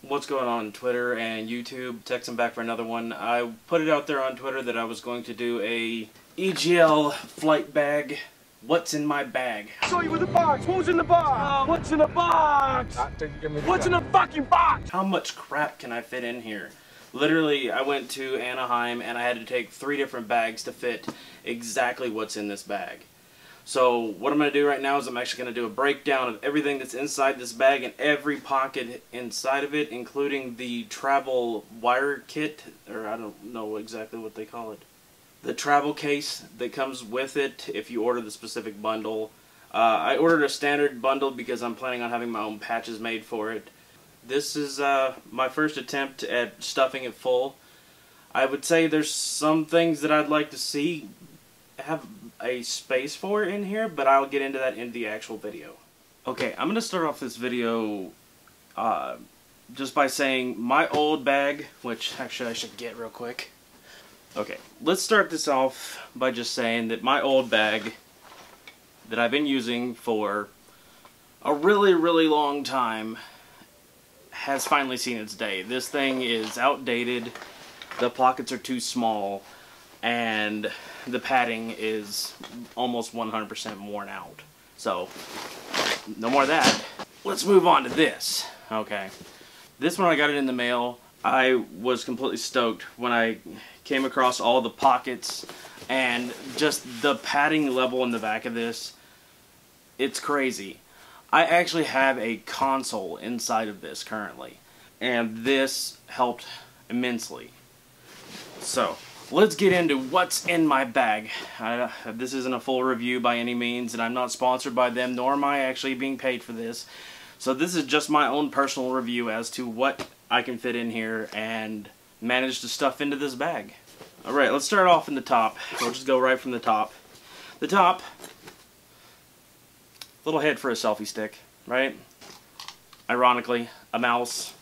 What's going on Twitter and YouTube? Texting back for another one. I put it out there on Twitter that I was going to do a EGL FLYTE bag. What's in my bag? Show you in the box. Who's in the box? What's in the box? What's in the fucking box? How much crap can I fit in here? Literally, I went to Anaheim and I had to take 3 different bags to fit exactly what's in this bag. So what I'm going to do right now is I'm actually going to do a breakdown of everything that's inside this bag and every pocket inside of it, including the travel wire kit, or I don't know exactly what they call it. The travel case that comes with it if you order the specific bundle. I ordered a standard bundle because I'm planning on having my own patches made for it. This is my first attempt at stuffing it full. I would say there's some things that I'd like to see have a space for in here, but I'll get into that in the actual video. Okay, I'm going to start off this video just by saying my old bag, which actually I should get real quick. Okay, let's start this off by just saying that my old bag that I've been using for a really long time has finally seen its day. This thing is outdated, the pockets are too small, and the padding is almost 100% worn out. So, no more of that. Let's move on to this. Okay. This one, I got it in the mail. I was completely stoked when I came across all the pockets and just the padding level in the back of this. It's crazy. I actually have a console inside of this currently, and this helped immensely. So, let's get into what's in my bag. This isn't a full review by any means, and I'm not sponsored by them, nor am I actually being paid for this. So this is just my own personal review as to what I can fit in here and manage to stuff into this bag. Alright, let's start off in the top. We'll just go right from the top. The top, little head for a selfie stick, right? Ironically, a mouse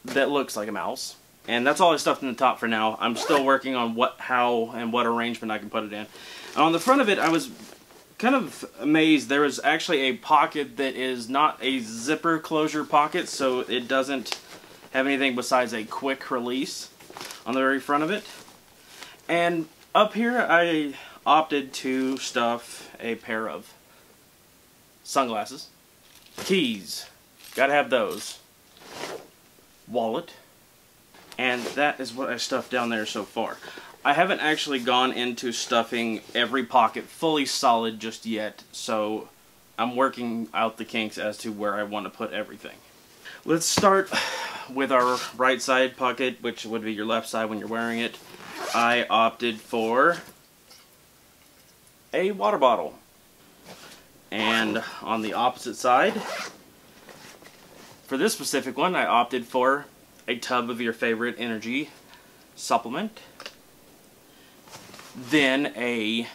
that looks like a mouse. And that's all I stuffed in the top for now. I'm still working on how and what arrangement I can put it in. And on the front of it, I was kind of amazed. There was actually a pocket that is not a zipper closure pocket, so it doesn't have anything besides a quick release on the very front of it. And up here, I opted to stuff a pair of sunglasses, keys, gotta have those, wallet, and that is what I stuffed down there so far. I haven't actually gone into stuffing every pocket fully solid just yet, so I'm working out the kinks as to where I want to put everything. Let's start with our right side pocket, which would be your left side when you're wearing it. I opted for a water bottle. And on the opposite side, for this specific one, I opted for a tub of your favorite energy supplement, then a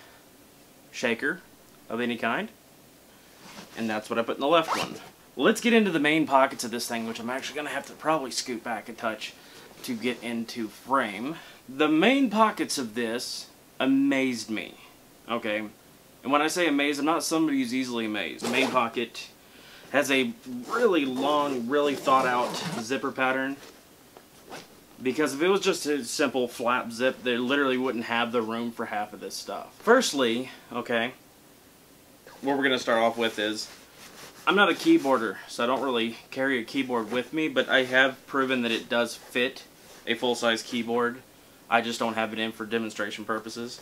shaker of any kind, and that's what I put in the left one. Let's get into the main pockets of this thing, which I'm actually going to have to probably scoot back a touch to get into frame. The main pockets of this amazed me, okay? And when I say amazed, I'm not somebody who's easily amazed. The main pocket has a really long, really thought out zipper pattern. Because if it was just a simple flap zip, they literally wouldn't have the room for half of this stuff. Firstly, okay, what we're going to start off with is, I'm not a keyboarder, so I don't really carry a keyboard with me, but I have proven that it does fit a full-size keyboard. I just don't have it in for demonstration purposes.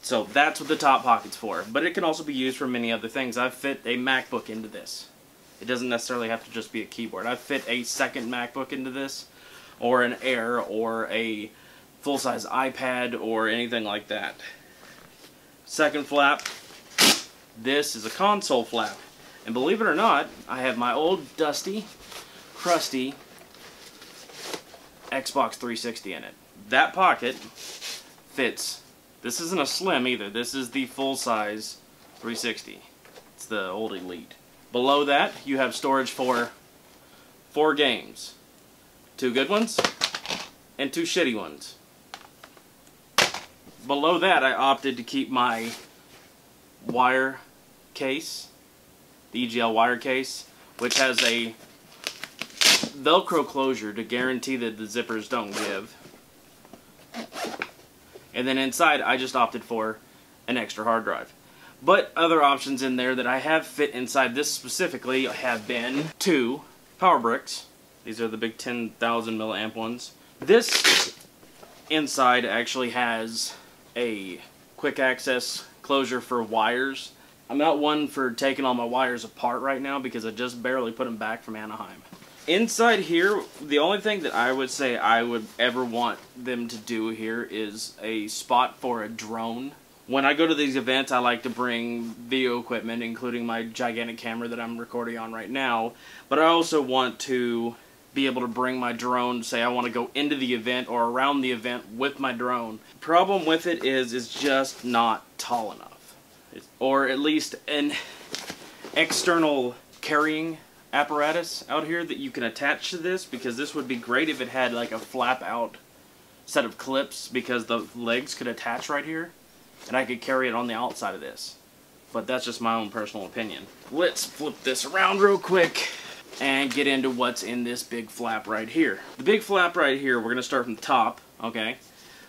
So that's what the top pocket's for, but it can also be used for many other things. I've fit a MacBook into this. It doesn't necessarily have to just be a keyboard. I've fit a second MacBook into this, or an Air, or a full-size iPad, or anything like that. Second flap, this is a console flap. And believe it or not, I have my old dusty, crusty Xbox 360 in it. That pocket fits. This isn't a slim either. This is the full-size 360. It's the old Elite. Below that, you have storage for 4 games. 2 good ones, and 2 shitty ones. Below that, I opted to keep my wire case, the EGL wire case, which has a Velcro closure to guarantee that the zippers don't give. And then inside, I just opted for an extra hard drive. But other options in there that I have fit inside this specifically have been 2 power bricks. These are the big 10,000 milliamp ones. This inside actually has a quick access closure for wires. I'm not one for taking all my wires apart right now because I just barely put them back from Anaheim. Inside here, the only thing that I would say I would ever want them to do here is a spot for a drone. When I go to these events, I like to bring video equipment, including my gigantic camera that I'm recording on right now. But I also want to be able to bring my drone, say I want to go into the event or around the event with my drone. Problem with it is it's just not tall enough. Or at least an external carrying apparatus out here that you can attach to this, because this would be great if it had like a flap out set of clips, because the legs could attach right here and I could carry it on the outside of this. But that's just my own personal opinion. Let's flip this around real quick and get into what's in this big flap right here. The big flap right here, we're going to start from the top, okay?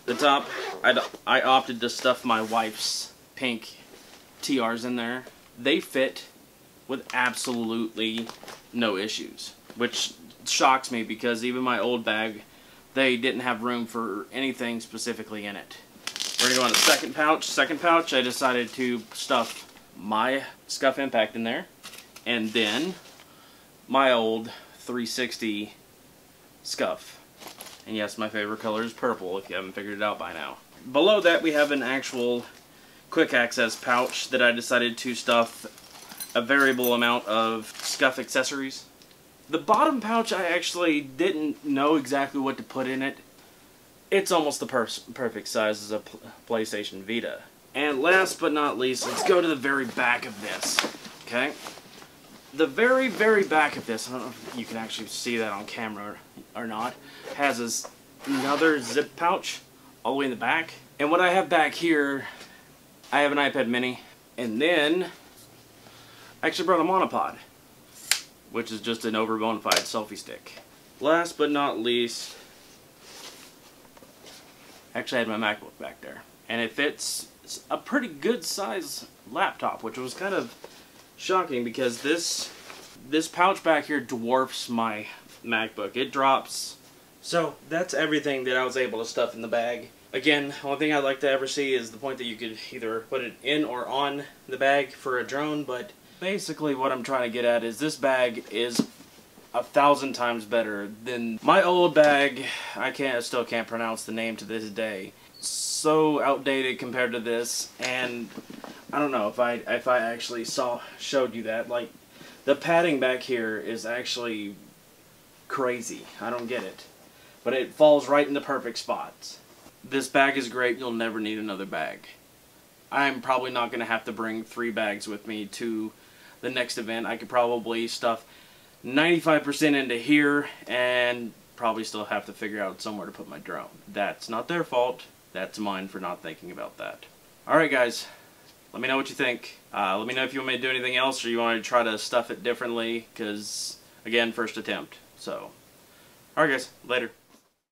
The top, I opted to stuff my wife's pink TRs in there. They fit with absolutely no issues, which shocks me because even my old bag, they didn't have room for anything specifically in it. We're going to go on the second pouch. Second pouch, I decided to stuff my scuff impact in there, and then my old 360 scuff. And yes, my favorite color is purple, if you haven't figured it out by now. Below that, we have an actual quick access pouch that I decided to stuff a variable amount of scuff accessories. The bottom pouch, I actually didn't know exactly what to put in it. It's almost the perfect size as a PlayStation Vita. And last but not least, let's go to the very back of this, okay? The very, very back of this, I don't know if you can actually see that on camera or not, has another zip pouch all the way in the back. And what I have back here, I have an iPad mini, and then I actually brought a monopod, which is just an over bona fide selfie stick. Last but not least, actually I had my MacBook back there, and it fits a pretty good size laptop, which was kind of shocking because this pouch back here dwarfs my MacBook. It drops. So that's everything that I was able to stuff in the bag. Again, one thing I'd like to ever see is the point that you could either put it in or on the bag for a drone, but basically what I'm trying to get at is this bag is 1,000 times better than my old bag. I still can't pronounce the name to this day. So outdated compared to this, and I don't know if I actually showed you that. Like, the padding back here is actually crazy. I don't get it, but it falls right in the perfect spots. This bag is great. You'll never need another bag. I'm probably not going to have to bring 3 bags with me to the next event. I could probably stuff 95% into here and probably still have to figure out somewhere to put my drone. That's not their fault. That's mine for not thinking about that. Alright guys, let me know what you think. Let me know if you want me to do anything else or you want to try to stuff it differently, because again, first attempt. So, alright guys, later.